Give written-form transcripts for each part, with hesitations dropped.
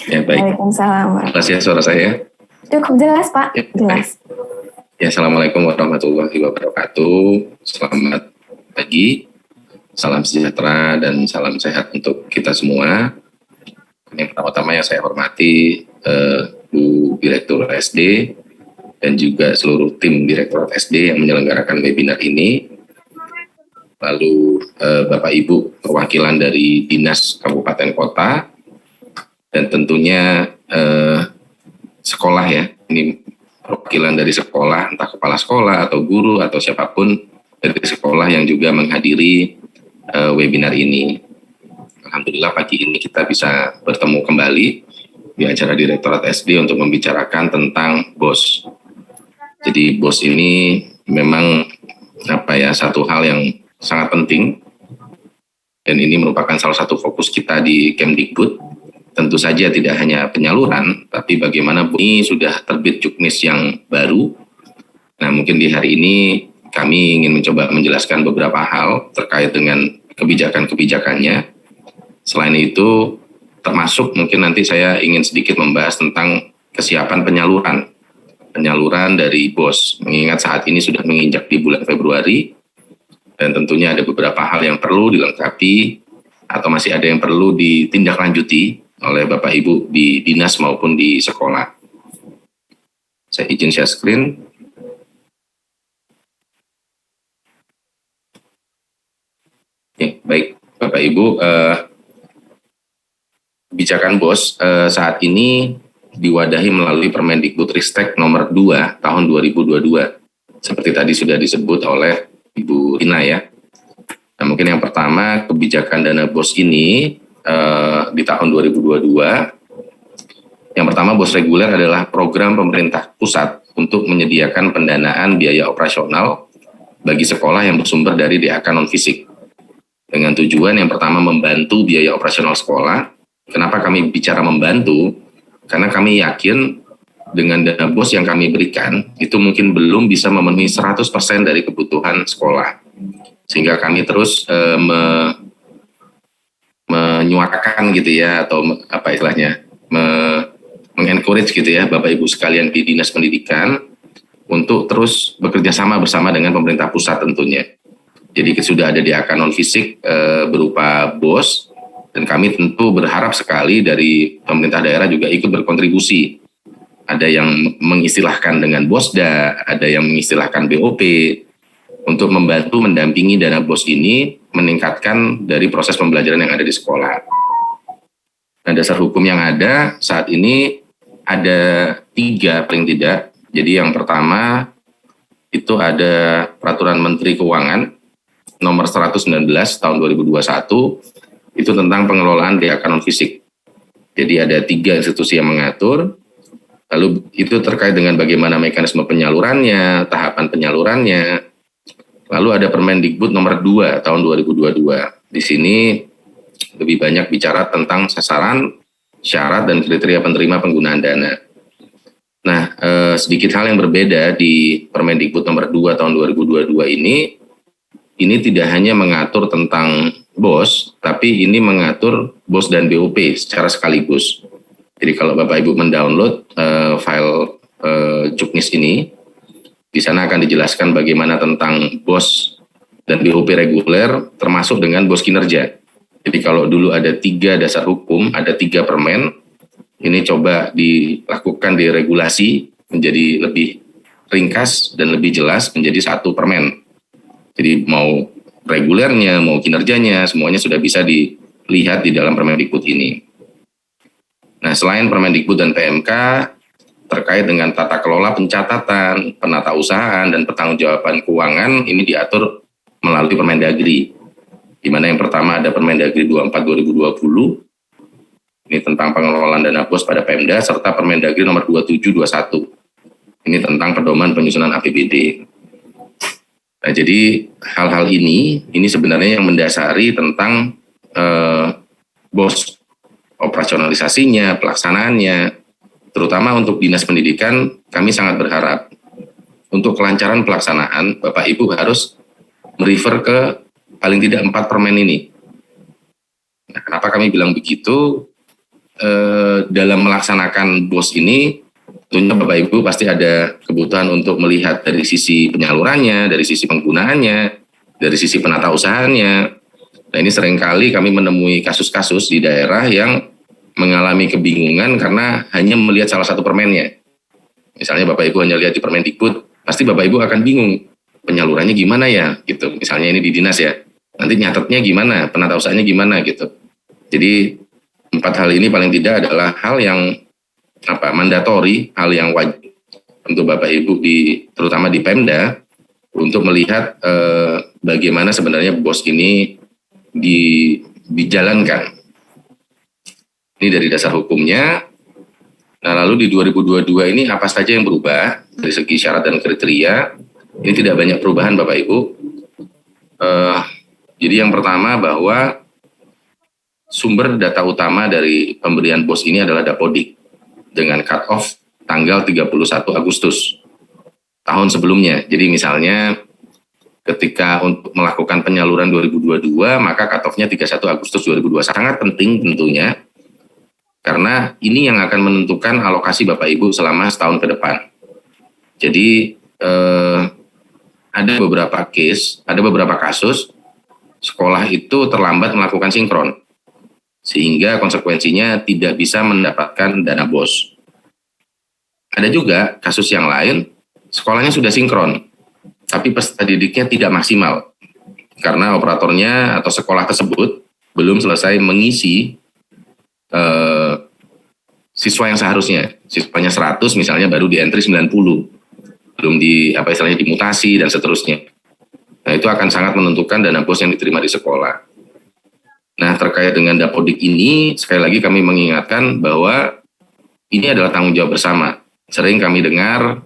Ya, baik. Waalaikumsalam. Jelas ya suara saya? Cukup jelas, Pak. Ya, jelas. Ya, Assalamualaikum warahmatullahi wabarakatuh. Selamat pagi, salam sejahtera dan salam sehat untuk kita semua. Yang pertama-tama yang saya hormati Bu Direktur SD dan juga seluruh tim Direktorat SD yang menyelenggarakan webinar ini. Lalu Bapak Ibu perwakilan dari Dinas Kabupaten Kota dan tentunya sekolah ya. Ini perwakilan dari sekolah, entah kepala sekolah atau guru atau siapapun dari sekolah yang juga menghadiri webinar ini. Alhamdulillah pagi ini kita bisa bertemu kembali di acara Direktorat SD untuk membicarakan tentang BOS. Jadi BOS ini memang satu hal yang sangat penting dan ini merupakan salah satu fokus kita di Kemdikbud. Tentu saja tidak hanya penyaluran, tapi bagaimana ini sudah terbit juknis yang baru. Nah, mungkin di hari ini kami ingin mencoba menjelaskan beberapa hal terkait dengan kebijakan-kebijakannya. Selain itu, termasuk mungkin nanti saya ingin sedikit membahas tentang kesiapan penyaluran dari BOS. Mengingat saat ini sudah menginjak di bulan Februari, dan tentunya ada beberapa hal yang perlu dilengkapi atau masih ada yang perlu ditindaklanjuti oleh Bapak Ibu di dinas maupun di sekolah. Saya izin share screen. Oke, baik Bapak Ibu, kebijakan BOS saat ini diwadahi melalui Permendikbudristek nomor 2 tahun 2022. Seperti tadi sudah disebut oleh Ibu Ina ya. Nah, mungkin yang pertama kebijakan dana BOS ini di tahun 2022. Yang pertama, BOS reguler adalah program pemerintah pusat untuk menyediakan pendanaan biaya operasional bagi sekolah yang bersumber dari DAK non-fisik. Dengan tujuan yang pertama membantu biaya operasional sekolah. Kenapa kami bicara membantu? Karena kami yakin dengan dana BOS yang kami berikan, itu mungkin belum bisa memenuhi 100% dari kebutuhan sekolah. Sehingga kami terus menyuarakan gitu ya, atau apa istilahnya, mengencourage gitu ya Bapak Ibu sekalian di Dinas Pendidikan untuk terus bekerja sama bersama dengan pemerintah pusat tentunya. Jadi sudah ada DAK non-fisik berupa BOS, dan kami tentu berharap sekali dari pemerintah daerah juga ikut berkontribusi. Ada yang mengistilahkan dengan BOSDA, ada yang mengistilahkan BOP, untuk membantu mendampingi dana BOS ini meningkatkan dari proses pembelajaran yang ada di sekolah. Nah, dasar hukum yang ada saat ini ada 3 paling tidak. Jadi yang pertama itu ada Peraturan Menteri Keuangan nomor 119 tahun 2021, itu tentang pengelolaan DAK non-fisik. Jadi ada 3 institusi yang mengatur, lalu itu terkait dengan bagaimana mekanisme penyalurannya, tahapan penyalurannya. Lalu ada Permendikbud nomor 2 tahun 2022. Di sini lebih banyak bicara tentang sasaran, syarat, dan kriteria penerima penggunaan dana. Nah, sedikit hal yang berbeda di Permendikbud nomor 2 tahun 2022 ini tidak hanya mengatur tentang BOS, tapi ini mengatur BOS dan BOP secara sekaligus. Jadi kalau Bapak Ibu mendownload file juknis ini, di sana akan dijelaskan bagaimana tentang BOS dan BOP reguler, termasuk dengan BOS kinerja. Jadi kalau dulu ada 3 dasar hukum, ada 3 permen, ini coba dilakukan diregulasi menjadi lebih ringkas dan lebih jelas menjadi 1 permen. Jadi mau regulernya, mau kinerjanya, semuanya sudah bisa dilihat di dalam Permendikbud ini. Nah, selain Permendikbud dan PMK, terkait dengan tata kelola pencatatan, penatausahaan, dan pertanggungjawaban keuangan, ini diatur melalui Permendagri. Di mana yang pertama ada Permendagri 24/2020, ini tentang pengelolaan dana BOS pada Pemda, serta Permendagri nomor 27/21, ini tentang pedoman penyusunan APBD. Nah, jadi hal-hal ini sebenarnya yang mendasari tentang BOS, operasionalisasinya, pelaksanaannya. Terutama untuk Dinas Pendidikan, kami sangat berharap untuk kelancaran pelaksanaan, Bapak Ibu harus merefer ke paling tidak 4 permen ini. Nah, kenapa kami bilang begitu? dalam melaksanakan BOS ini, tentunya Bapak Ibu pasti ada kebutuhan untuk melihat dari sisi penyalurannya, dari sisi penggunaannya, dari sisi penata usahanya. Nah, ini seringkali kami menemui kasus-kasus di daerah yang mengalami kebingungan karena hanya melihat salah satu permennya. Misalnya Bapak Ibu hanya lihat di Permendikbud, pasti Bapak Ibu akan bingung penyalurannya gimana ya gitu. Misalnya ini di dinas ya, nanti nyatetnya gimana, penata usahanya gimana gitu. Jadi 4 hal ini paling tidak adalah hal yang mandatori, hal yang wajib untuk Bapak Ibu terutama di Pemda untuk melihat bagaimana sebenarnya BOS ini dijalankan. Ini dari dasar hukumnya. Nah, lalu di 2022 ini apa saja yang berubah dari segi syarat dan kriteria? Ini tidak banyak perubahan Bapak Ibu. Jadi yang pertama bahwa sumber data utama dari pemberian BOS ini adalah Dapodik dengan cut off tanggal 31 Agustus tahun sebelumnya. Jadi misalnya ketika untuk melakukan penyaluran 2022 maka cut off-nya 31 Agustus 2022. Sangat penting tentunya karena ini yang akan menentukan alokasi Bapak Ibu selama setahun ke depan. Jadi ada beberapa kasus sekolah itu terlambat melakukan sinkron, sehingga konsekuensinya tidak bisa mendapatkan dana BOS. Ada juga kasus yang lain, sekolahnya sudah sinkron, tapi peserta didiknya tidak maksimal, karena operatornya atau sekolah tersebut belum selesai mengisi siswa yang seharusnya. Siswanya 100 misalnya baru di entry 90, belum dimutasi dan seterusnya. Nah, itu akan sangat menentukan dana BOS yang diterima di sekolah. Nah, terkait dengan Dapodik ini, sekali lagi kami mengingatkan bahwa ini adalah tanggung jawab bersama. Sering kami dengar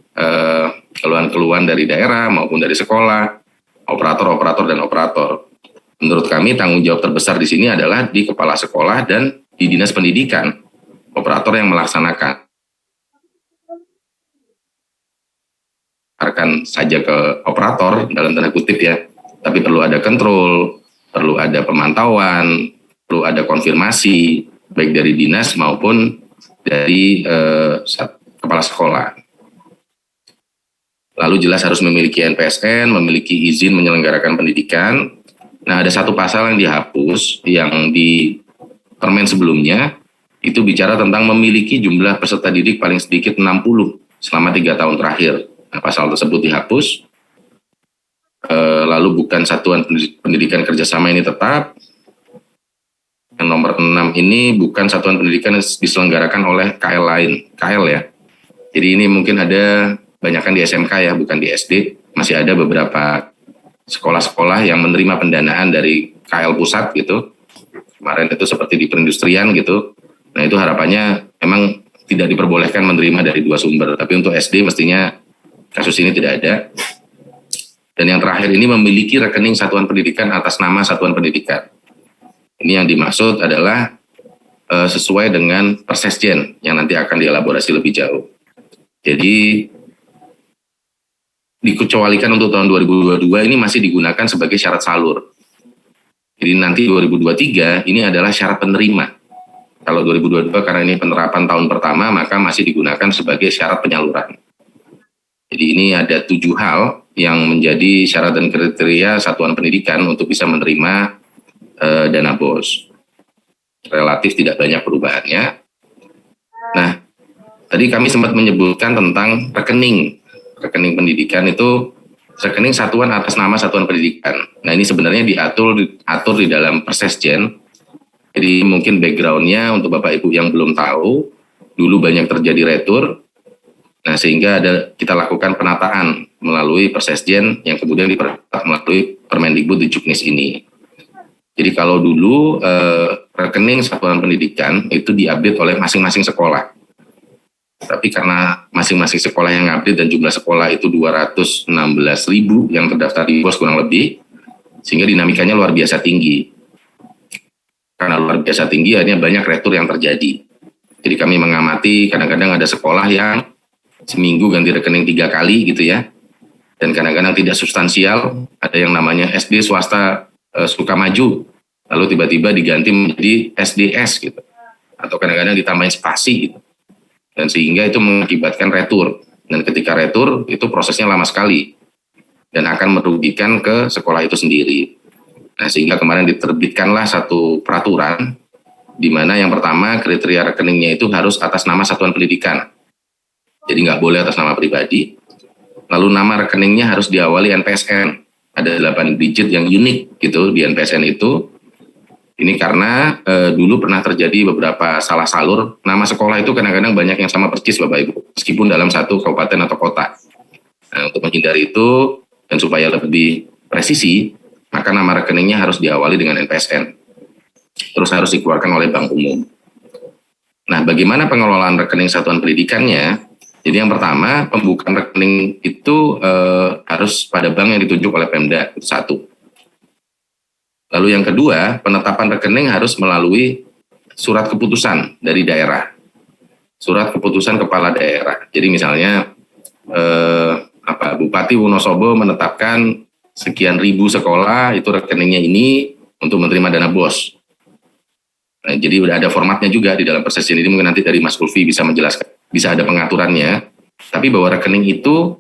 keluhan-keluhan dari daerah maupun dari sekolah, operator dan operator. Menurut kami tanggung jawab terbesar di sini adalah di kepala sekolah dan di dinas pendidikan, operator yang melaksanakan. Akan saja ke operator dalam tanda kutip ya, tapi perlu ada kontrol, perlu ada pemantauan, perlu ada konfirmasi baik dari dinas maupun dari kepala sekolah. Lalu jelas harus memiliki NPSN, memiliki izin menyelenggarakan pendidikan. Nah, ada satu pasal yang dihapus yang di Permen sebelumnya itu bicara tentang memiliki jumlah peserta didik paling sedikit 60 selama 3 tahun terakhir. Nah, pasal tersebut dihapus. Lalu bukan satuan pendidikan kerjasama ini tetap. Yang nomor 6 ini bukan satuan pendidikan yang diselenggarakan oleh KL lain, KL ya. Jadi ini mungkin ada banyakkan di SMK ya, bukan di SD. Masih ada beberapa sekolah-sekolah yang menerima pendanaan dari KL pusat gitu. Kemarin itu seperti di perindustrian gitu. Nah, itu harapannya memang tidak diperbolehkan menerima dari 2 sumber. Tapi untuk SD mestinya kasus ini tidak ada. Dan yang terakhir ini memiliki rekening satuan pendidikan atas nama satuan pendidikan. Ini yang dimaksud adalah sesuai dengan Persesjen yang nanti akan dielaborasi lebih jauh. Jadi dikecualikan untuk tahun 2022 ini masih digunakan sebagai syarat salur. Jadi nanti 2023 ini adalah syarat penerima. Kalau 2022 karena ini penerapan tahun pertama maka masih digunakan sebagai syarat penyaluran. Jadi ini ada 7 hal yang menjadi syarat dan kriteria satuan pendidikan untuk bisa menerima dana BOS. Relatif tidak banyak perubahannya. Nah, tadi kami sempat menyebutkan tentang rekening pendidikan itu rekening satuan atas nama satuan pendidikan. Nah, ini sebenarnya diatur di dalam Persesjen. Jadi mungkin background-nya untuk Bapak Ibu yang belum tahu, dulu banyak terjadi retur. Nah, sehingga kita lakukan penataan melalui Persesjen yang kemudian diperketat melalui Permendikbud di Juknis ini. Jadi kalau dulu rekening satuan pendidikan itu diupdate oleh masing-masing sekolah. Tapi karena masing-masing sekolah yang update dan jumlah sekolah itu 216.000 yang terdaftar di BOS kurang lebih, sehingga dinamikanya luar biasa tinggi. Karena luar biasa tinggi, akhirnya banyak retur yang terjadi. Jadi kami mengamati kadang-kadang ada sekolah yang seminggu ganti rekening 3 kali gitu ya. Dan kadang-kadang tidak substansial, ada yang namanya SD swasta Sukamaju, lalu tiba-tiba diganti menjadi SDS gitu. atau kadang-kadang ditambahin spasi gitu. Dan sehingga itu mengakibatkan retur. Dan ketika retur itu prosesnya lama sekali dan akan merugikan ke sekolah itu sendiri. Nah, sehingga kemarin diterbitkanlah satu peraturan di mana yang pertama kriteria rekeningnya itu harus atas nama satuan pendidikan. Jadi nggak boleh atas nama pribadi. Lalu nama rekeningnya harus diawali NPSN. Ada 8 digit yang unik gitu di NPSN itu. Ini karena dulu pernah terjadi beberapa salah salur. Nama sekolah itu kadang-kadang banyak yang sama persis Bapak Ibu, meskipun dalam satu kabupaten atau kota. Nah, untuk menghindari itu dan supaya lebih presisi, maka nama rekeningnya harus diawali dengan NPSN. Terus harus dikeluarkan oleh Bank Umum. Nah, bagaimana pengelolaan rekening satuan pendidikannya? Jadi yang pertama, pembukaan rekening itu harus pada bank yang ditunjuk oleh Pemda, itu satu. Lalu yang kedua, penetapan rekening harus melalui surat keputusan dari daerah. Surat keputusan kepala daerah. Jadi misalnya Bupati Wonosobo menetapkan sekian ribu sekolah itu rekeningnya ini untuk menerima dana BOS. Nah, jadi udah ada formatnya juga di dalam proses ini, mungkin nanti dari Mas Kulfi bisa menjelaskan, bisa ada pengaturannya. Tapi bahwa rekening itu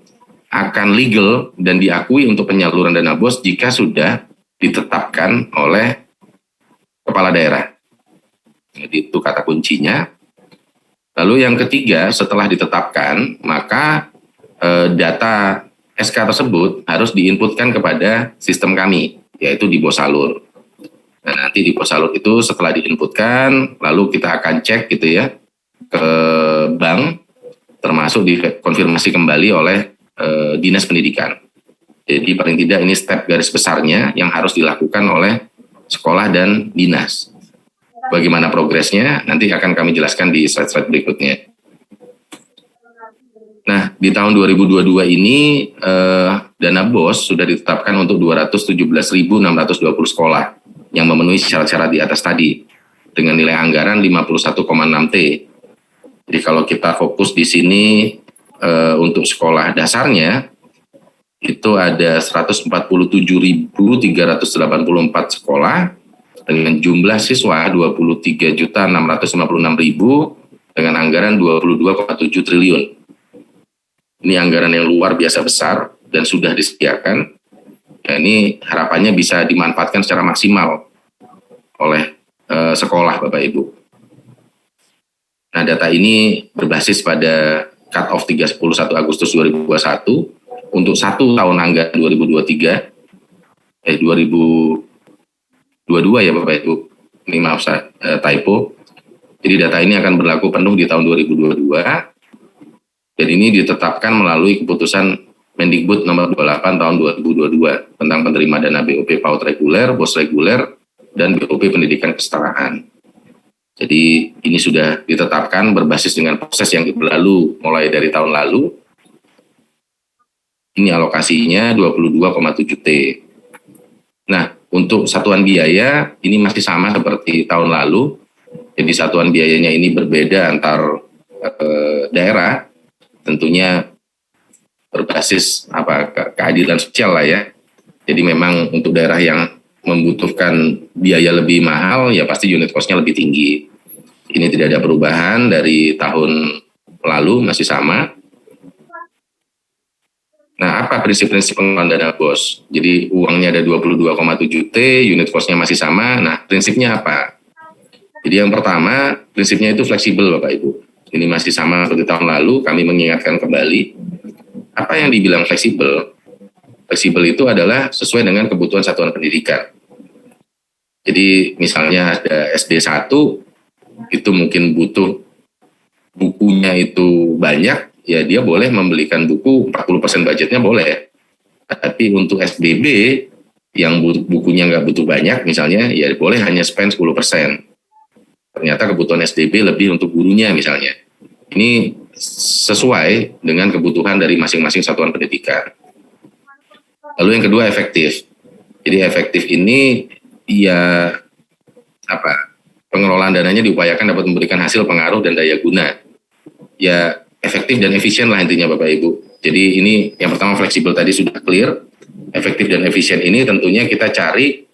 akan legal dan diakui untuk penyaluran dana BOS jika sudah ditetapkan oleh kepala daerah. Jadi itu kata kuncinya. Lalu yang ketiga, setelah ditetapkan, maka data SK tersebut harus diinputkan kepada sistem kami, yaitu di Bosalur. Nah, nanti di Bosalur itu setelah diinputkan, lalu kita akan cek gitu ya ke bank, termasuk dikonfirmasi kembali oleh Dinas Pendidikan. Jadi paling tidak ini step garis besarnya yang harus dilakukan oleh sekolah dan dinas. Bagaimana progresnya nanti akan kami jelaskan di slide-slide berikutnya. Nah, di tahun 2022 ini dana BOS sudah ditetapkan untuk 217.620 sekolah yang memenuhi syarat-syarat di atas tadi dengan nilai anggaran 51,6 T. Jadi kalau kita fokus di sini untuk sekolah dasarnya itu ada 147.384 sekolah dengan jumlah siswa 23.656.000 dengan anggaran 22,7 triliun. Ini anggaran yang luar biasa besar dan sudah disediakan. Ya, ini harapannya bisa dimanfaatkan secara maksimal oleh sekolah Bapak Ibu. Nah, data ini berbasis pada cut-off 31 Agustus 2021 untuk 1 tahun anggaran 2022 ya Bapak Ibu. Ini maaf saya typo. Jadi data ini akan berlaku penuh di tahun 2022. Dan ini ditetapkan melalui keputusan Mendikbud nomor 28 tahun 2022 tentang penerima dana BOP PAUD reguler, BOS reguler, dan BOP pendidikan kesetaraan. Jadi ini sudah ditetapkan berbasis dengan proses yang berlalu mulai dari tahun lalu. Ini alokasinya 22,7 T. Nah, untuk satuan biaya ini masih sama seperti tahun lalu. Jadi satuan biayanya ini berbeda antar daerah. Tentunya berbasis keadilan sosial lah ya. Jadi memang untuk daerah yang membutuhkan biaya lebih mahal ya pasti unit cost-nya lebih tinggi. Ini tidak ada perubahan dari tahun lalu, masih sama. Nah, apa prinsip-prinsip pengelolaan dana BOS? Jadi uangnya ada 22,7 T, unit cost-nya masih sama. Nah, prinsipnya apa? Jadi yang pertama, prinsipnya itu fleksibel Bapak Ibu. Ini masih sama seperti tahun lalu, kami mengingatkan kembali. Apa yang dibilang fleksibel? Fleksibel itu adalah sesuai dengan kebutuhan satuan pendidikan. Jadi misalnya ada SD 1, itu mungkin butuh bukunya itu banyak, ya dia boleh membelikan buku 40% budgetnya boleh. Tapi untuk SBB yang bukunya nggak butuh banyak misalnya, ya boleh hanya spend 10%. Ternyata kebutuhan SDB lebih untuk gurunya misalnya. Ini sesuai dengan kebutuhan dari masing-masing satuan pendidikan. Lalu yang kedua efektif. Jadi efektif ini ya pengelolaan dananya diupayakan dapat memberikan hasil pengaruh dan daya guna. Ya efektif dan efisien lah intinya Bapak Ibu. Jadi ini yang pertama fleksibel tadi sudah clear. Efektif dan efisien ini tentunya kita cari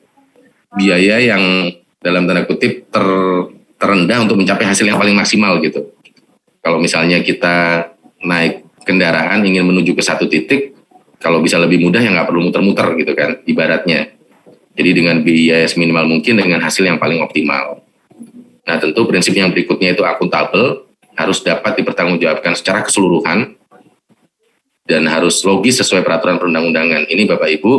biaya yang dalam tanda kutip terendah untuk mencapai hasil yang paling maksimal gitu. Kalau misalnya kita naik kendaraan ingin menuju ke satu titik, kalau bisa lebih mudah ya nggak perlu muter-muter gitu kan, ibaratnya. Jadi dengan biaya seminimal mungkin dengan hasil yang paling optimal. Nah tentu prinsip yang berikutnya itu akuntabel, harus dapat dipertanggungjawabkan secara keseluruhan dan harus logis sesuai peraturan perundang-undangan. Ini Bapak Ibu,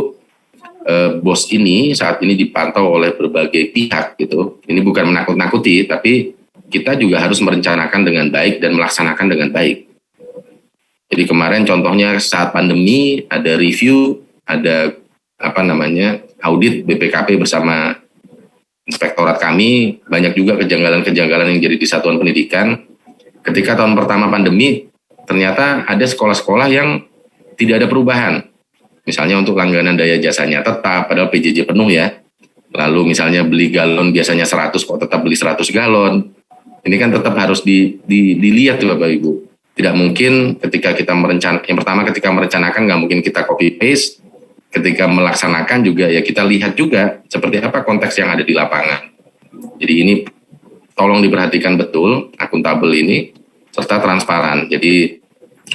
bos ini saat ini dipantau oleh berbagai pihak gitu. Ini bukan menakut-nakuti, tapi kita juga harus merencanakan dengan baik dan melaksanakan dengan baik. Jadi kemarin contohnya saat pandemi ada review, ada audit BPKP bersama inspektorat kami, banyak juga kejanggalan-kejanggalan yang jadi di satuan pendidikan. Ketika tahun pertama pandemi, ternyata ada sekolah-sekolah yang tidak ada perubahan. Misalnya untuk langganan daya jasanya tetap, padahal PJJ penuh ya. Lalu misalnya beli galon biasanya 100, kok tetap beli 100 galon. Ini kan tetap harus dilihat tuh Bapak Ibu. Tidak mungkin ketika kita ketika merencanakan nggak mungkin kita copy paste, ketika melaksanakan juga ya kita lihat juga seperti apa konteks yang ada di lapangan. Jadi ini tolong diperhatikan betul, akuntabel ini, serta transparan. Jadi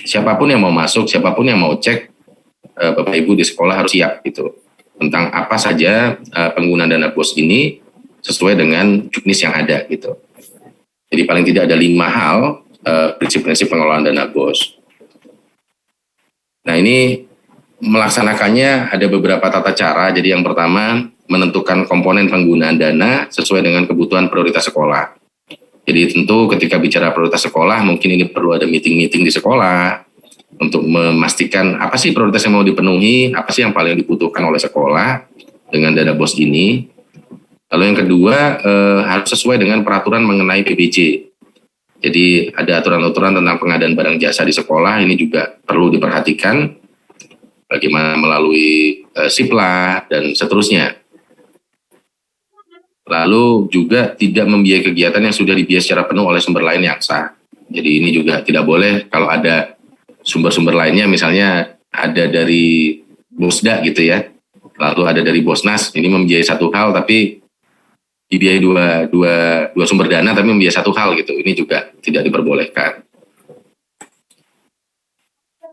siapapun yang mau masuk, siapapun yang mau cek, Bapak Ibu di sekolah harus siap gitu tentang apa saja penggunaan dana BOS ini sesuai dengan juknis yang ada gitu. Jadi paling tidak ada 5 hal prinsip-prinsip pengelolaan dana BOS. Nah ini melaksanakannya ada beberapa tata cara. Jadi yang pertama menentukan komponen penggunaan dana sesuai dengan kebutuhan prioritas sekolah. Jadi tentu ketika bicara prioritas sekolah mungkin ini perlu ada meeting-meeting di sekolah untuk memastikan apa sih prioritas yang mau dipenuhi, apa sih yang paling dibutuhkan oleh sekolah dengan dana BOS ini. Lalu yang kedua harus sesuai dengan peraturan mengenai PBJ. Jadi ada aturan-aturan tentang pengadaan barang jasa di sekolah, ini juga perlu diperhatikan bagaimana melalui SIPLA dan seterusnya. Lalu juga tidak membiayai kegiatan yang sudah dibiayai secara penuh oleh sumber lain yang sah. Jadi ini juga tidak boleh kalau ada sumber-sumber lainnya, misalnya ada dari Bosda gitu ya, lalu ada dari Bosnas, ini membiayai satu hal tapi dibiayai dua sumber dana tapi membiayai satu hal gitu, ini juga tidak diperbolehkan.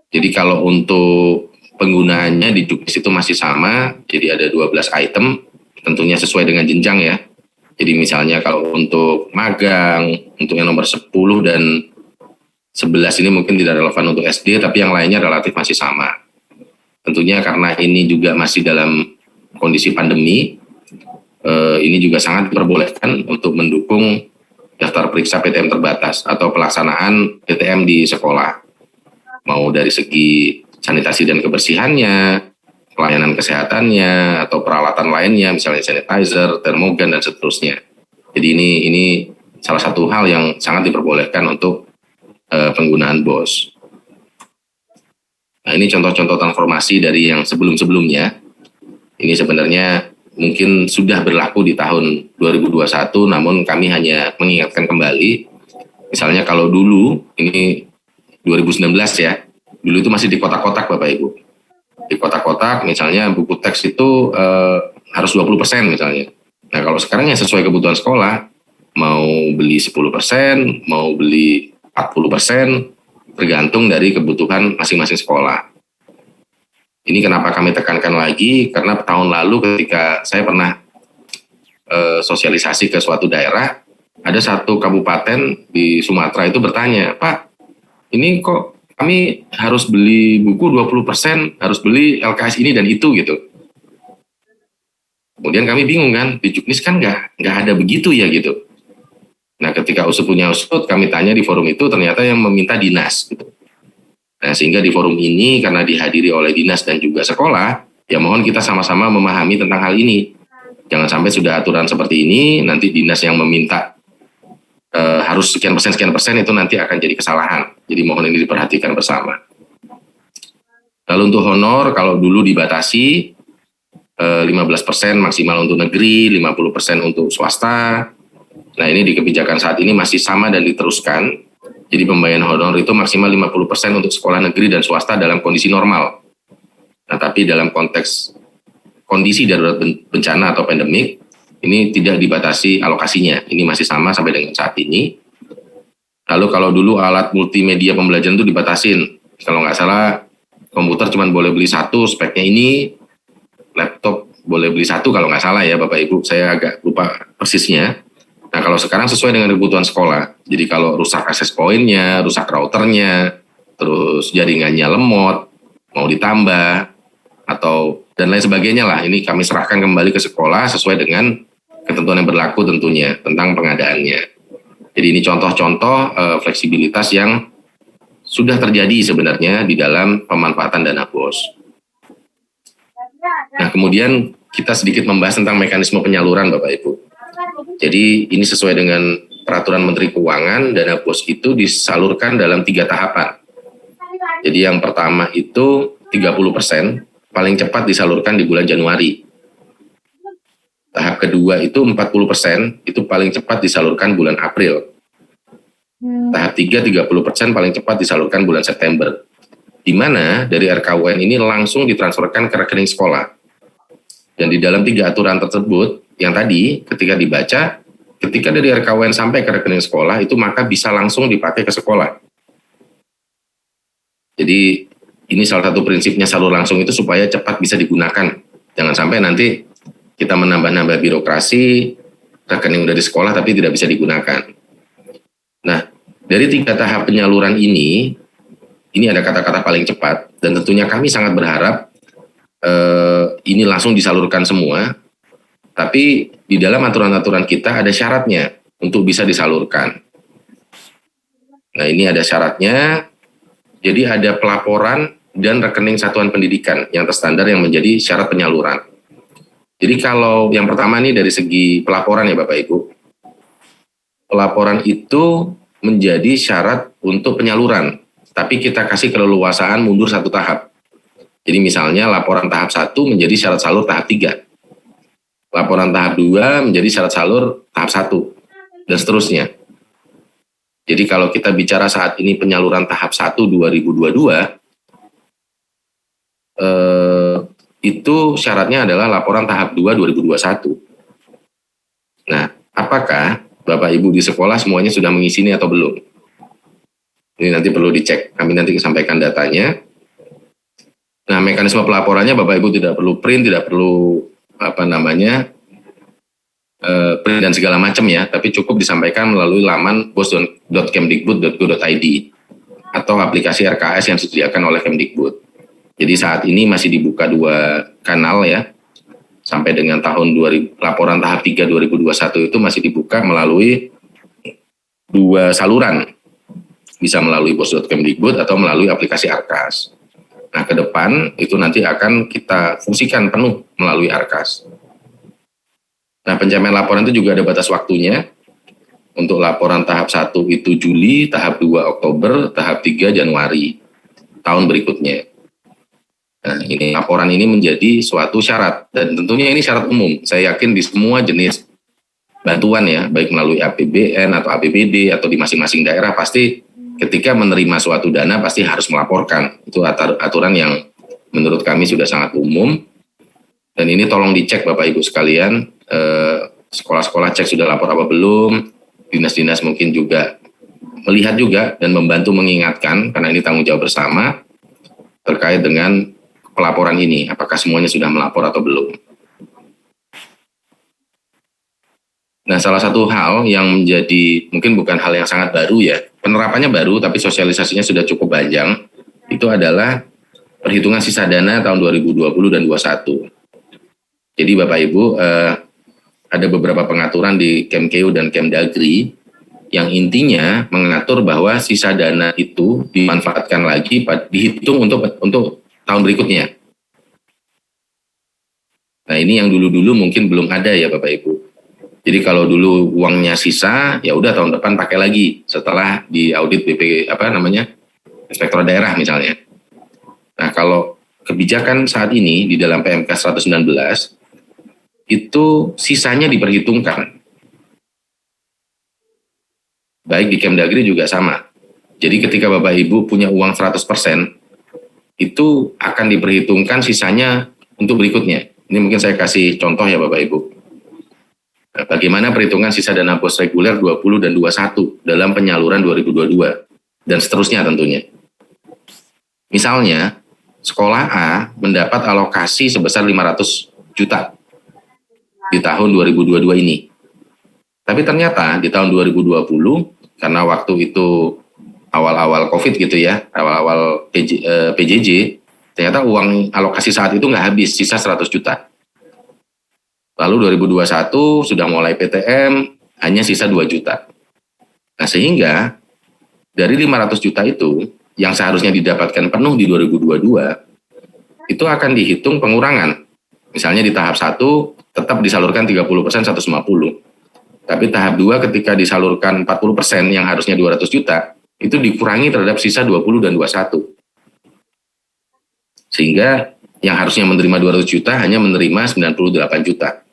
Jadi kalau untuk penggunaannya di juknis itu masih sama, jadi ada 12 item, tentunya sesuai dengan jenjang ya. Jadi misalnya kalau untuk magang, untuk yang nomor 10 dan 11 ini mungkin tidak relevan untuk SD, tapi yang lainnya relatif masih sama. Tentunya karena ini juga masih dalam kondisi pandemi, ini juga sangat diperbolehkan untuk mendukung daftar periksa PTM terbatas atau pelaksanaan PTM di sekolah. Mau dari segi sanitasi dan kebersihannya, pelayanan kesehatannya, atau peralatan lainnya, misalnya sanitizer, termogan, dan seterusnya. Jadi ini salah satu hal yang sangat diperbolehkan untuk penggunaan BOS. Nah ini contoh-contoh transformasi dari yang sebelum-sebelumnya. Ini sebenarnya mungkin sudah berlaku di tahun 2021, namun kami hanya mengingatkan kembali. Misalnya kalau dulu, ini 2019 ya, dulu itu masih di kotak-kotak Bapak Ibu. Di kotak-kotak misalnya buku teks itu harus 20% misalnya. Nah kalau sekarang ya sesuai kebutuhan sekolah, mau beli 10%, mau beli 40%, tergantung dari kebutuhan masing-masing sekolah. Ini kenapa kami tekankan lagi, karena tahun lalu ketika saya pernah sosialisasi ke suatu daerah, ada satu kabupaten di Sumatera itu bertanya, Pak, ini kok kami harus beli buku 20%, harus beli LKS ini dan itu gitu. Kemudian kami bingung kan, di Juknis kan nggak ada begitu ya gitu. Nah ketika usut punya usut, kami tanya di forum itu, ternyata yang meminta dinas gitu. Nah, sehingga di forum ini karena dihadiri oleh dinas dan juga sekolah, ya mohon kita sama-sama memahami tentang hal ini. Jangan sampai sudah aturan seperti ini, nanti dinas yang meminta harus sekian persen itu nanti akan jadi kesalahan. Jadi mohon ini diperhatikan bersama. Lalu untuk honor, kalau dulu dibatasi 15% maksimal untuk negeri, 50% untuk swasta. Nah ini di kebijakan saat ini masih sama dan diteruskan. Jadi pembayaran honor itu maksimal 50% untuk sekolah negeri dan swasta dalam kondisi normal. Nah, tapi dalam konteks kondisi darurat bencana atau pandemik, Ini tidak dibatasi alokasinya, ini masih sama sampai dengan saat ini. Lalu kalau dulu alat multimedia pembelajaran itu dibatasin, kalau nggak salah komputer cuma boleh beli satu, speknya ini, laptop boleh beli satu kalau nggak salah ya Bapak Ibu, saya agak lupa persisnya. Nah kalau sekarang sesuai dengan kebutuhan sekolah, jadi kalau rusak access point-nya, rusak routernya, terus jaringannya lemot, mau ditambah, atau dan lain sebagainya lah, ini kami serahkan kembali ke sekolah sesuai dengan ketentuan yang berlaku tentunya tentang pengadaannya. Jadi ini contoh-contoh fleksibilitas yang sudah terjadi sebenarnya di dalam pemanfaatan dana BOS. Nah kemudian kita sedikit membahas tentang mekanisme penyaluran Bapak Ibu. Jadi ini sesuai dengan peraturan Menteri Keuangan, dana BOS itu disalurkan dalam 3 tahapan. Jadi yang pertama itu 30%, paling cepat disalurkan di bulan Januari. Tahap kedua itu 40%, itu paling cepat disalurkan bulan April. Tahap 3, 30% paling cepat disalurkan bulan September. Di mana dari RKUN ini langsung ditransferkan ke rekening sekolah. Dan di dalam 3 aturan tersebut, yang tadi ketika dibaca, ketika dari RKUN sampai ke rekening sekolah, itu maka bisa langsung dipakai ke sekolah. Jadi ini salah satu prinsipnya salur langsung itu supaya cepat bisa digunakan. Jangan sampai nanti kita menambah-nambah birokrasi, rekening dari sekolah tapi tidak bisa digunakan. Nah, dari 3 tahap penyaluran ini ada kata-kata paling cepat, dan tentunya kami sangat berharap ini langsung disalurkan semua, tapi di dalam aturan-aturan kita ada syaratnya untuk bisa disalurkan. Nah ini ada syaratnya, jadi ada pelaporan dan rekening satuan pendidikan yang terstandar yang menjadi syarat penyaluran. Jadi kalau yang pertama nih dari segi pelaporan ya Bapak Ibu, pelaporan itu menjadi syarat untuk penyaluran, tapi kita kasih keleluasaan mundur 1 tahap. Jadi misalnya laporan tahap 1 menjadi syarat salur tahap 3. Laporan tahap 2 menjadi syarat salur tahap 1. Dan seterusnya. Jadi kalau kita bicara saat ini penyaluran tahap 1 2022, itu syaratnya adalah laporan tahap 2 2021. Nah, apakah Bapak Ibu di sekolah semuanya sudah mengisi ini atau belum? Ini nanti perlu dicek, kami nanti sampaikan datanya. Nah, mekanisme pelaporannya Bapak Ibu tidak perlu print, tidak perlu print dan segala macam ya, tapi cukup disampaikan melalui laman bos.kemdikbud.go.id atau aplikasi RKS yang disediakan oleh Kemdikbud. Jadi saat ini masih dibuka 2 kanal ya, sampai dengan tahun laporan tahap 3 2021 itu masih dibuka melalui 2 saluran, bisa melalui bos.kemdikbud atau melalui aplikasi RKAS. Nah, ke depan itu nanti akan kita fungsikan penuh melalui RKAS. Nah, pencapaian laporan itu juga ada batas waktunya. Untuk laporan tahap 1 itu Juli, tahap 2 Oktober, tahap 3 Januari tahun berikutnya. Nah, ini laporan ini menjadi suatu syarat, dan tentunya ini syarat umum. Saya yakin di semua jenis bantuan ya, baik melalui APBN atau APBD atau di masing-masing daerah, pasti ketika menerima suatu dana pasti harus melaporkan. Itu aturan yang menurut kami sudah sangat umum. Dan ini tolong dicek Bapak Ibu sekalian, sekolah-sekolah cek sudah lapor apa belum, dinas-dinas mungkin juga melihat juga dan membantu mengingatkan, karena ini tanggung jawab bersama terkait dengan pelaporan ini, apakah semuanya sudah melapor atau belum. Nah, salah satu hal yang menjadi mungkin bukan hal yang sangat baru ya, penerapannya baru tapi sosialisasinya sudah cukup panjang, itu adalah perhitungan sisa dana tahun 2020 dan 2021. Jadi Bapak Ibu, ada beberapa pengaturan di Kemkeu dan Kemdagri yang intinya mengatur bahwa sisa dana itu dimanfaatkan lagi, dihitung untuk tahun berikutnya. Nah ini yang dulu-dulu mungkin belum ada ya Bapak Ibu. Jadi kalau dulu uangnya sisa, ya udah tahun depan pakai lagi setelah di audit Inspektorat Daerah misalnya. Nah kalau kebijakan saat ini di dalam PMK 119 itu sisanya diperhitungkan. Baik di Kemdagri juga sama. Jadi ketika Bapak Ibu punya uang 100%, itu akan diperhitungkan sisanya untuk berikutnya. Ini mungkin saya kasih contoh ya Bapak Ibu. Nah, bagaimana perhitungan sisa dana BOS reguler 20 dan 21 dalam penyaluran 2022 dan seterusnya tentunya. Misalnya, sekolah A mendapat alokasi sebesar 500 juta di tahun 2022 ini. Tapi ternyata di tahun 2020, karena waktu itu awal-awal COVID gitu ya, awal-awal PJJ, ternyata uang alokasi saat itu nggak habis, sisa 100 juta. Lalu 2021 sudah mulai PTM, hanya sisa 2 juta. Nah sehingga dari 500 juta itu, yang seharusnya didapatkan penuh di 2022, itu akan dihitung pengurangan. Misalnya di tahap 1 tetap disalurkan 30% 150. Tapi tahap 2 ketika disalurkan 40% yang harusnya 200 juta, itu dikurangi terhadap sisa 20 dan 21. Sehingga yang harusnya menerima 200 juta hanya menerima 98 juta.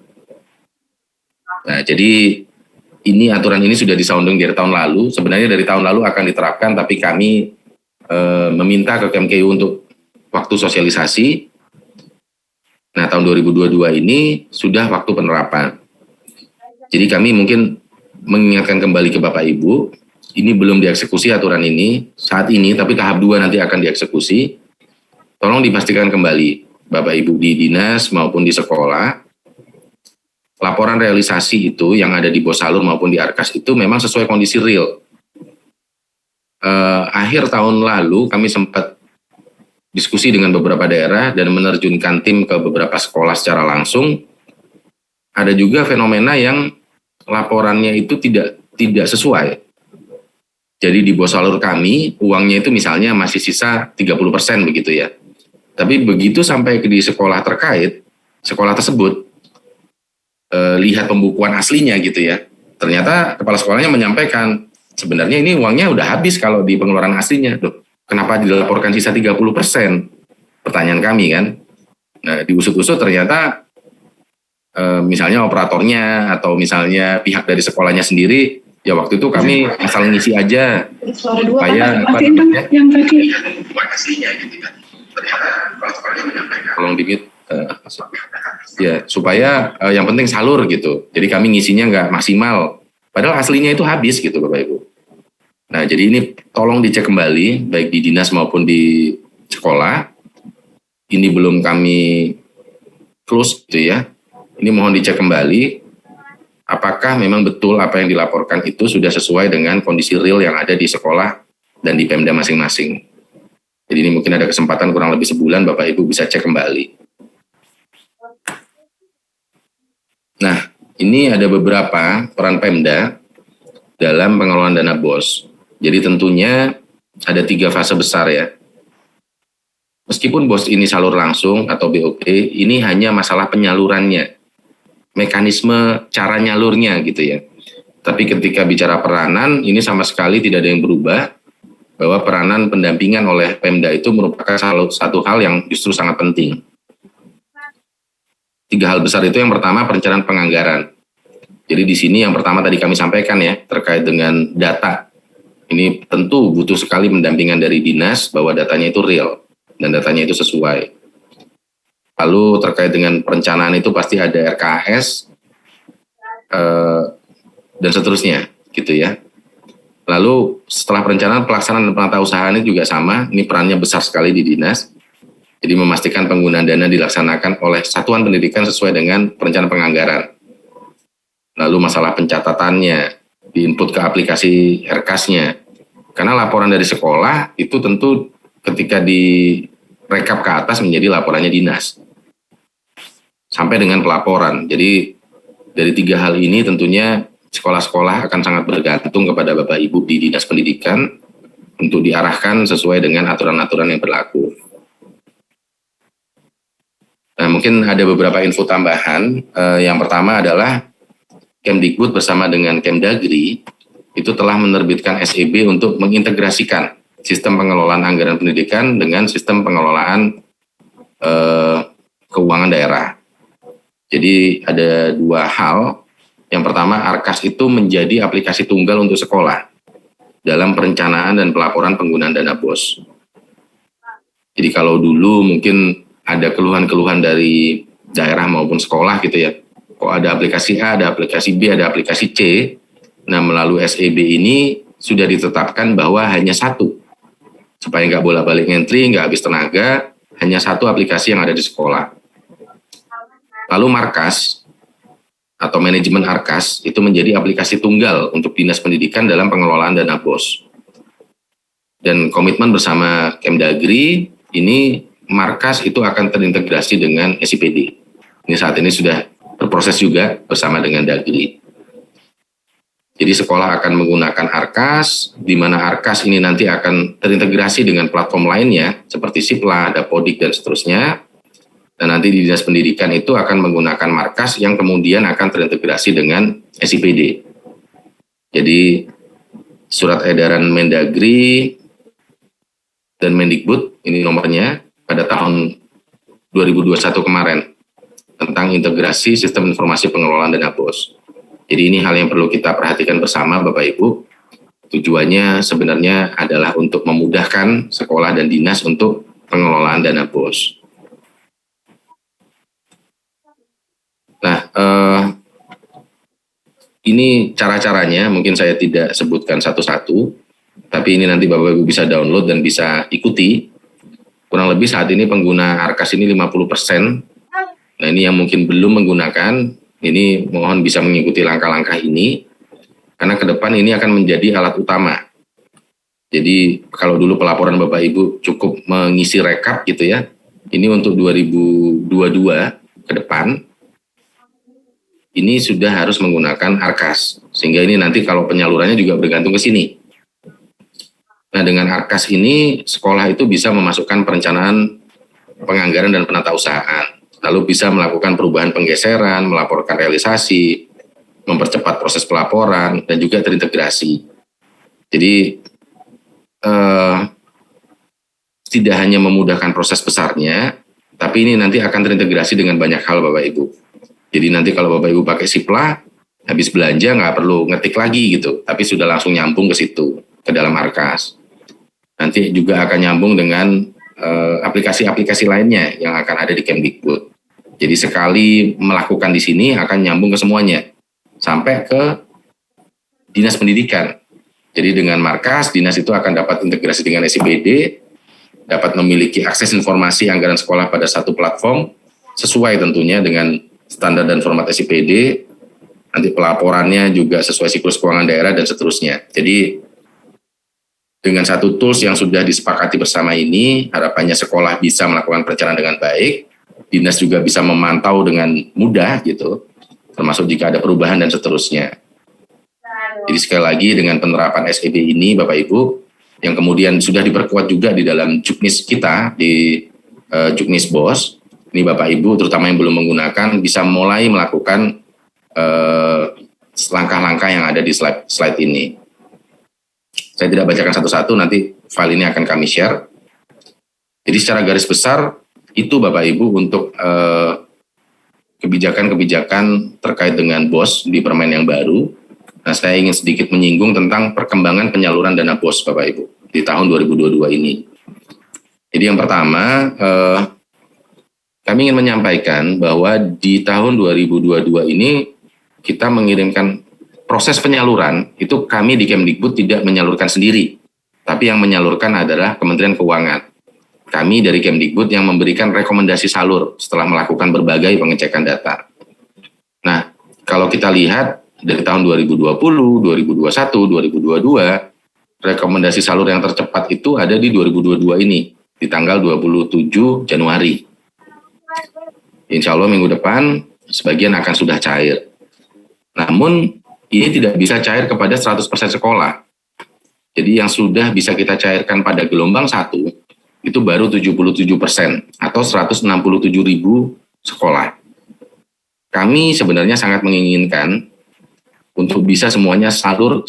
Nah, jadi ini aturan ini sudah disounding dari tahun lalu. Sebenarnya dari tahun lalu akan diterapkan, tapi kami meminta ke Kemkeu untuk waktu sosialisasi. Nah, tahun 2022 ini sudah waktu penerapan. Jadi kami mungkin mengingatkan kembali ke Bapak Ibu, ini belum dieksekusi aturan ini saat ini, tapi tahap 2 nanti akan dieksekusi. Tolong dipastikan kembali Bapak Ibu di dinas maupun di sekolah, laporan realisasi itu yang ada di Bosalur maupun di Arkas itu memang sesuai kondisi real. Akhir tahun lalu kami sempat diskusi dengan beberapa daerah dan menerjunkan tim ke beberapa sekolah secara langsung. Ada juga fenomena yang laporannya itu tidak sesuai. Jadi di Bosalur kami uangnya itu misalnya masih sisa 30% begitu ya. Tapi begitu sampai di sekolah terkait, sekolah tersebut lihat pembukuan aslinya gitu ya. Ternyata kepala sekolahnya menyampaikan sebenarnya ini uangnya udah habis kalau di pengeluaran aslinya. Loh, kenapa dilaporkan sisa 30%? Pertanyaan kami kan. Nah, diusut-usut ternyata misalnya operatornya atau misalnya pihak dari sekolahnya sendiri, ya waktu itu kami asal ngisi aja supaya yang tadi aslinya gitu kan. Ternyata kepala sekolahnya menyampaikan tolong di-mute. Ya supaya yang penting salur gitu. Jadi kami ngisinya nggak maksimal. Padahal aslinya itu habis gitu Bapak Ibu. Nah jadi ini tolong dicek kembali baik di dinas maupun di sekolah. Ini belum kami close gitu ya. Ini mohon dicek kembali. Apakah memang betul apa yang dilaporkan itu sudah sesuai dengan kondisi real yang ada di sekolah dan di Pemda masing-masing. Jadi ini mungkin ada kesempatan kurang lebih sebulan Bapak Ibu bisa cek kembali. Nah, ini ada beberapa peran Pemda dalam pengelolaan dana BOS. Jadi tentunya ada 3 fase besar ya. Meskipun BOS ini salur langsung atau BOP, ini hanya masalah penyalurannya, mekanisme cara nyalurnya gitu ya. Tapi ketika bicara peranan, ini sama sekali tidak ada yang berubah, bahwa peranan pendampingan oleh Pemda itu merupakan satu hal yang justru sangat penting. 3 hal besar itu yang pertama perencanaan penganggaran. Jadi di sini yang pertama tadi kami sampaikan ya terkait dengan data. Ini tentu butuh sekali pendampingan dari dinas bahwa datanya itu real dan datanya itu sesuai. Lalu terkait dengan perencanaan itu pasti ada RKS dan seterusnya gitu ya. Lalu setelah perencanaan pelaksanaan dan penatausahaan juga sama. Ini perannya besar sekali di dinas. Jadi memastikan penggunaan dana dilaksanakan oleh satuan pendidikan sesuai dengan perencanaan penganggaran. Lalu masalah pencatatannya, diinput ke aplikasi RKAS-nya. Karena laporan dari sekolah itu tentu ketika direkap ke atas menjadi laporannya dinas. Sampai dengan pelaporan. Jadi dari 3 hal ini tentunya sekolah-sekolah akan sangat bergantung kepada Bapak Ibu di Dinas Pendidikan untuk diarahkan sesuai dengan aturan-aturan yang berlaku. Nah, mungkin ada beberapa info tambahan. Yang pertama adalah Kemdikbud bersama dengan Kemdagri itu telah menerbitkan SEB untuk mengintegrasikan sistem pengelolaan anggaran pendidikan dengan sistem pengelolaan keuangan daerah. Jadi ada 2 hal. Yang pertama, Arkas itu menjadi aplikasi tunggal untuk sekolah dalam perencanaan dan pelaporan penggunaan dana BOS. Jadi kalau dulu mungkin ada keluhan-keluhan dari daerah maupun sekolah gitu ya, kok ada aplikasi A, ada aplikasi B, ada aplikasi C. Nah, melalui SEB ini sudah ditetapkan bahwa hanya satu, supaya nggak bolak-balik ngentri, nggak habis tenaga, hanya satu aplikasi yang ada di sekolah. Lalu Markas atau manajemen Arkas itu menjadi aplikasi tunggal untuk Dinas Pendidikan dalam pengelolaan dana BOS. Dan komitmen bersama Kemdagri, ini Markas itu akan terintegrasi dengan SIPD. Ini saat ini sudah berproses juga bersama dengan Dagri. Jadi sekolah akan menggunakan Arkas, di mana Arkas ini nanti akan terintegrasi dengan platform lainnya, seperti Sipla, Dapodik, dan seterusnya. Dan nanti di Dinas Pendidikan itu akan menggunakan Markas yang kemudian akan terintegrasi dengan SIPD. Jadi surat edaran Mendagri dan Mendikbud, ini nomornya, pada tahun 2021 kemarin, tentang integrasi sistem informasi pengelolaan dana BOS. Jadi ini hal yang perlu kita perhatikan bersama Bapak Ibu. Tujuannya sebenarnya adalah untuk memudahkan sekolah dan dinas untuk pengelolaan dana BOS. Nah, ini cara-caranya mungkin saya tidak sebutkan satu-satu, tapi ini nanti Bapak Ibu bisa download dan bisa ikuti. Kurang lebih saat ini pengguna Arkas ini 50%. Nah, ini yang mungkin belum menggunakan, ini mohon bisa mengikuti langkah-langkah ini, karena ke depan ini akan menjadi alat utama. Jadi kalau dulu pelaporan Bapak Ibu cukup mengisi rekap gitu ya, ini untuk 2022 ke depan, ini sudah harus menggunakan Arkas. Sehingga ini nanti kalau penyalurannya juga bergantung ke sini. Nah, dengan Arkas ini, sekolah itu bisa memasukkan perencanaan penganggaran dan penatausahaan. Lalu bisa melakukan perubahan penggeseran, melaporkan realisasi, mempercepat proses pelaporan, dan juga terintegrasi. Jadi, tidak hanya memudahkan proses besarnya, tapi ini nanti akan terintegrasi dengan banyak hal Bapak Ibu. Jadi nanti kalau Bapak Ibu pakai Sipla, habis belanja nggak perlu ngetik lagi gitu, tapi sudah langsung nyambung ke situ, ke dalam Arkas. Nanti juga akan nyambung dengan aplikasi-aplikasi lainnya yang akan ada di Kemdikbud. Jadi sekali melakukan di sini akan nyambung ke semuanya, sampai ke Dinas Pendidikan. Jadi dengan Markas, Dinas itu akan dapat integrasi dengan SIPD, dapat memiliki akses informasi anggaran sekolah pada satu platform, sesuai tentunya dengan standar dan format SIPD, nanti pelaporannya juga sesuai siklus keuangan daerah dan seterusnya. Jadi dengan satu tools yang sudah disepakati bersama ini, harapannya sekolah bisa melakukan perencanaan dengan baik, dinas juga bisa memantau dengan mudah gitu, termasuk jika ada perubahan dan seterusnya. Jadi sekali lagi dengan penerapan SEB ini Bapak Ibu, yang kemudian sudah diperkuat juga di dalam Juknis kita, di Juknis BOS, ini Bapak Ibu terutama yang belum menggunakan bisa mulai melakukan langkah-langkah yang ada di slide ini. Saya tidak bacakan satu-satu, nanti file ini akan kami share. Jadi secara garis besar, itu Bapak Ibu untuk kebijakan-kebijakan terkait dengan BOS di Permen yang baru. Nah, saya ingin sedikit menyinggung tentang perkembangan penyaluran dana BOS Bapak Ibu di tahun 2022 ini. Jadi yang pertama, kami ingin menyampaikan bahwa di tahun 2022 ini kita mengirimkan proses penyaluran, itu kami di Kemdikbud tidak menyalurkan sendiri, tapi yang menyalurkan adalah Kementerian Keuangan. Kami dari Kemdikbud yang memberikan rekomendasi salur setelah melakukan berbagai pengecekan data. Nah, kalau kita lihat dari tahun 2020, 2021, 2022, rekomendasi salur yang tercepat itu ada di 2022 ini, di tanggal 27 Januari. Insya Allah minggu depan sebagian akan sudah cair. Namun ini tidak bisa cair kepada 100% sekolah. Jadi yang sudah bisa kita cairkan pada gelombang 1 itu baru 77% atau 167.000 sekolah. Kami sebenarnya sangat menginginkan untuk bisa semuanya salur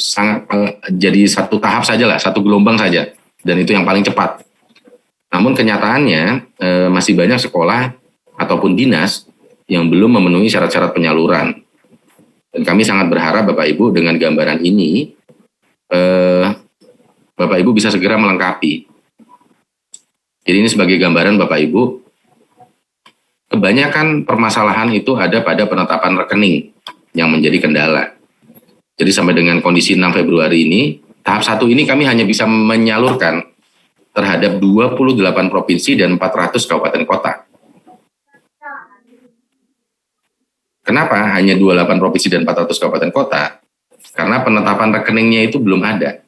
jadi satu tahap saja lah, satu gelombang saja, dan itu yang paling cepat. Namun kenyataannya masih banyak sekolah ataupun dinas yang belum memenuhi syarat-syarat penyaluran. Dan kami sangat berharap Bapak Ibu dengan gambaran ini, Bapak Ibu bisa segera melengkapi. Jadi ini sebagai gambaran Bapak Ibu, kebanyakan permasalahan itu ada pada penetapan rekening yang menjadi kendala. Jadi sampai dengan kondisi 6 Februari ini, tahap 1 ini kami hanya bisa menyalurkan terhadap 28 provinsi dan 400 kabupaten kota. Kenapa hanya 28 provinsi dan 400 kabupaten kota? Karena penetapan rekeningnya itu belum ada.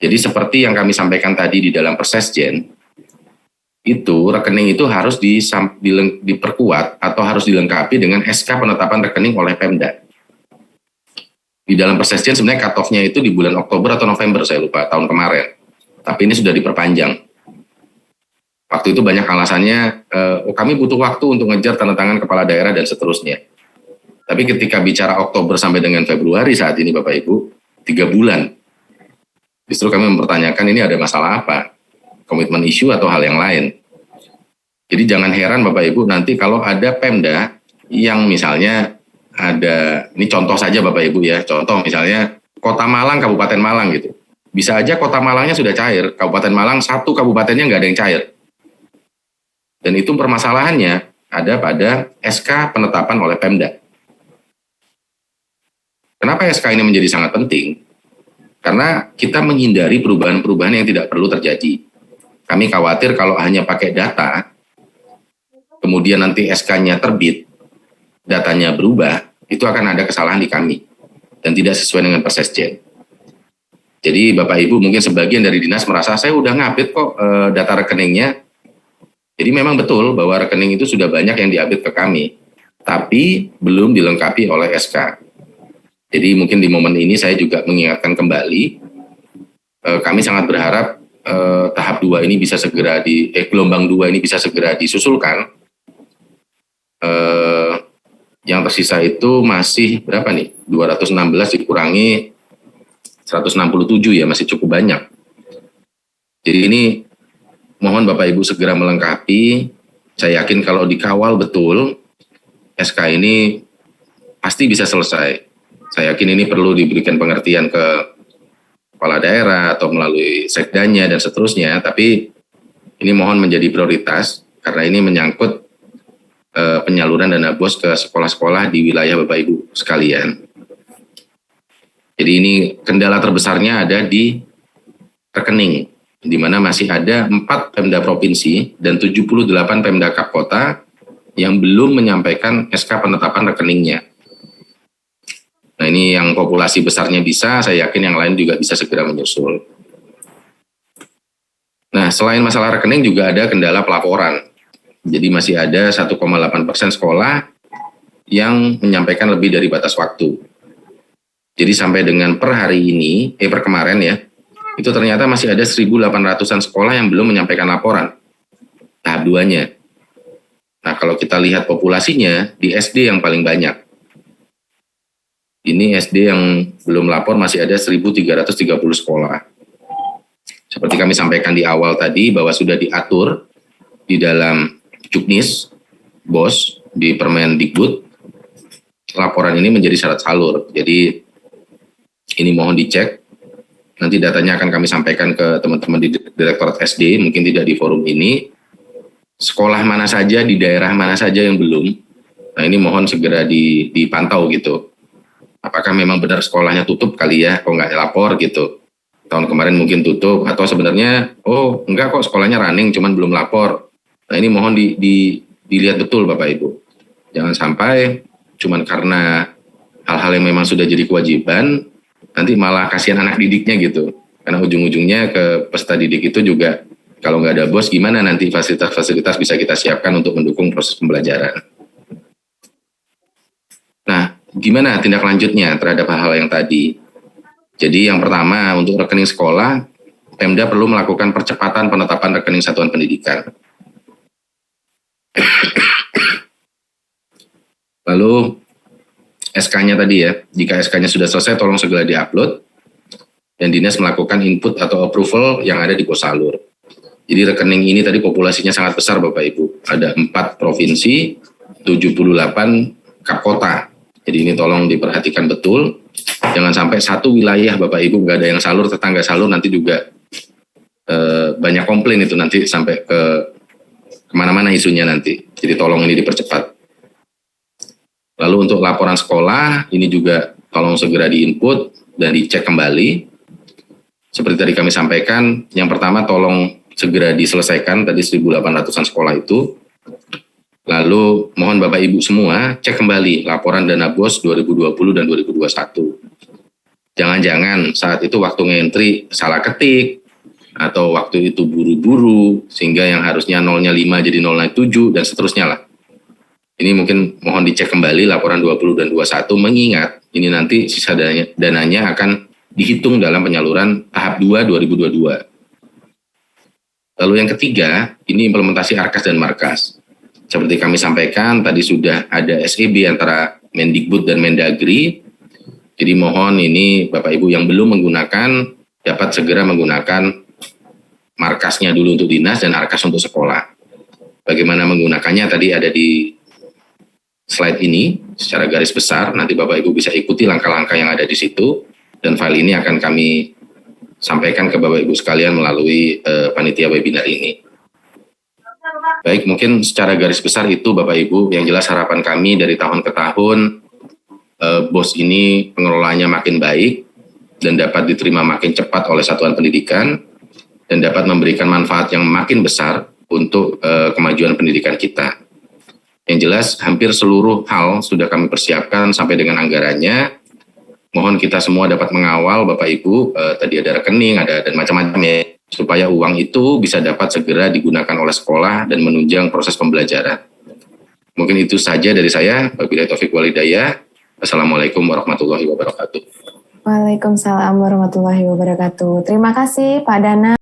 Jadi seperti yang kami sampaikan tadi di dalam Persesjen, itu rekening itu harus diperkuat atau harus dilengkapi dengan SK penetapan rekening oleh Pemda. Di dalam Persesjen sebenarnya cut-off-nya itu di bulan Oktober atau November, saya lupa, tahun kemarin. Tapi ini sudah diperpanjang. Waktu itu banyak alasannya, kami butuh waktu untuk ngejar tanda tangan kepala daerah dan seterusnya. Tapi ketika bicara Oktober sampai dengan Februari saat ini Bapak Ibu, 3 bulan. Justru kami mempertanyakan ini ada masalah apa? Komitmen isu atau hal yang lain? Jadi jangan heran Bapak Ibu nanti kalau ada Pemda yang misalnya ada, ini contoh saja Bapak Ibu ya, contoh misalnya Kota Malang, Kabupaten Malang gitu. Bisa aja Kota Malangnya sudah cair, Kabupaten Malang satu kabupatennya nggak ada yang cair. Dan itu permasalahannya ada pada SK penetapan oleh Pemda. Kenapa SK ini menjadi sangat penting? Karena kita menghindari perubahan-perubahan yang tidak perlu terjadi. Kami khawatir kalau hanya pakai data, kemudian nanti SK-nya terbit, datanya berubah, itu akan ada kesalahan di kami. Dan tidak sesuai dengan Persesjen. Jadi Bapak Ibu mungkin sebagian dari dinas merasa saya udah ngupdate kok data rekeningnya. Jadi memang betul bahwa rekening itu sudah banyak yang diupdate ke kami. Tapi belum dilengkapi oleh SK. Jadi mungkin di momen ini saya juga mengingatkan kembali, kami sangat berharap tahap 2 ini bisa segera gelombang 2 ini bisa segera disusulkan. Yang tersisa itu masih berapa nih? 216 dikurangi 167 ya, masih cukup banyak. Jadi ini mohon Bapak Ibu segera melengkapi. Saya yakin kalau dikawal betul, SK ini pasti bisa selesai. Saya yakin ini perlu diberikan pengertian ke kepala daerah atau melalui sekdanya dan seterusnya, tapi ini mohon menjadi prioritas karena ini menyangkut penyaluran dana BOS ke sekolah-sekolah di wilayah Bapak Ibu sekalian. Jadi ini kendala terbesarnya ada di rekening, di mana masih ada 4 Pemda Provinsi dan 78 Pemda Kap Kota yang belum menyampaikan SK penetapan rekeningnya. Nah ini yang populasi besarnya bisa, saya yakin yang lain juga bisa segera menyusul. Nah selain masalah rekening juga ada kendala pelaporan. Jadi masih ada 1,8% sekolah yang menyampaikan lebih dari batas waktu. Jadi sampai dengan per hari ini, per kemarin ya, itu ternyata masih ada 1.800-an sekolah yang belum menyampaikan laporan tahap 2-nya. Nah kalau kita lihat populasinya, di SD yang paling banyak. Ini SD yang belum lapor masih ada 1.330 sekolah. Seperti kami sampaikan di awal tadi bahwa sudah diatur di dalam Juknis, BOS, di Permendikbud, laporan ini menjadi syarat salur. Jadi ini mohon dicek. Nanti datanya akan kami sampaikan ke teman-teman di Direktorat SD, mungkin tidak di forum ini. Sekolah mana saja, di daerah mana saja yang belum. Nah ini mohon segera dipantau gitu. Apakah memang benar sekolahnya tutup kali ya, kok nggak lapor gitu. Tahun kemarin mungkin tutup, atau sebenarnya, oh enggak kok sekolahnya running, cuman belum lapor. Nah ini mohon dilihat betul Bapak Ibu. Jangan sampai cuman karena hal-hal yang memang sudah jadi kewajiban, nanti malah kasihan anak didiknya gitu. Karena ujung-ujungnya ke peserta didik itu juga, kalau nggak ada BOS, gimana nanti fasilitas-fasilitas bisa kita siapkan untuk mendukung proses pembelajaran. Nah, gimana tindak lanjutnya terhadap hal-hal yang tadi? Jadi yang pertama, untuk rekening sekolah, Pemda perlu melakukan percepatan penetapan rekening satuan pendidikan. Lalu SK-nya tadi ya, jika SK-nya sudah selesai tolong segera diupload dan dinas melakukan input atau approval yang ada di Posalur. Jadi rekening ini tadi populasinya sangat besar Bapak Ibu. Ada 4 provinsi, 78 Kap Kota. Jadi ini tolong diperhatikan betul. Jangan sampai satu wilayah Bapak Ibu nggak ada yang salur, tetangga salur nanti juga banyak komplain itu nanti sampai ke kemana-mana isunya nanti. Jadi tolong ini dipercepat. Lalu untuk laporan sekolah, ini juga tolong segera diinput dan dicek kembali. Seperti tadi kami sampaikan, yang pertama tolong segera diselesaikan tadi 1.800-an sekolah itu. Lalu mohon Bapak Ibu semua cek kembali laporan dana BOS 2020 dan 2021. Jangan-jangan saat itu waktu ngentri salah ketik, atau waktu itu buru-buru, sehingga yang harusnya nolnya 5 jadi nolnya 7, dan seterusnya lah. Ini mungkin mohon dicek kembali laporan 20 dan 21, mengingat ini nanti sisa dananya akan dihitung dalam penyaluran tahap 2 2022. Lalu yang ketiga, ini implementasi Arkas dan Markas. Seperti kami sampaikan, tadi sudah ada SEB antara Mendikbud dan Mendagri. Jadi mohon ini Bapak Ibu yang belum menggunakan, dapat segera menggunakan markasnya dulu untuk dinas dan Arkas untuk sekolah. Bagaimana menggunakannya tadi ada di slide ini secara garis besar. Nanti Bapak Ibu bisa ikuti langkah-langkah yang ada di situ, dan file ini akan kami sampaikan ke Bapak Ibu sekalian melalui panitia webinar ini. Baik, mungkin secara garis besar itu Bapak Ibu. Yang jelas harapan kami dari tahun ke tahun, BOS ini pengelolaannya makin baik dan dapat diterima makin cepat oleh satuan pendidikan dan dapat memberikan manfaat yang makin besar untuk kemajuan pendidikan kita. Yang jelas hampir seluruh hal sudah kami persiapkan sampai dengan anggarannya. Mohon kita semua dapat mengawal Bapak Ibu, tadi ada rekening, ada dan macam-macam ya, supaya uang itu bisa dapat segera digunakan oleh sekolah dan menunjang proses pembelajaran. Mungkin itu saja dari saya. Wabillahi taufiq wal hidayah. Assalamualaikum warahmatullahi wabarakatuh. Waalaikumsalam warahmatullahi wabarakatuh. Terima kasih Pak Dana.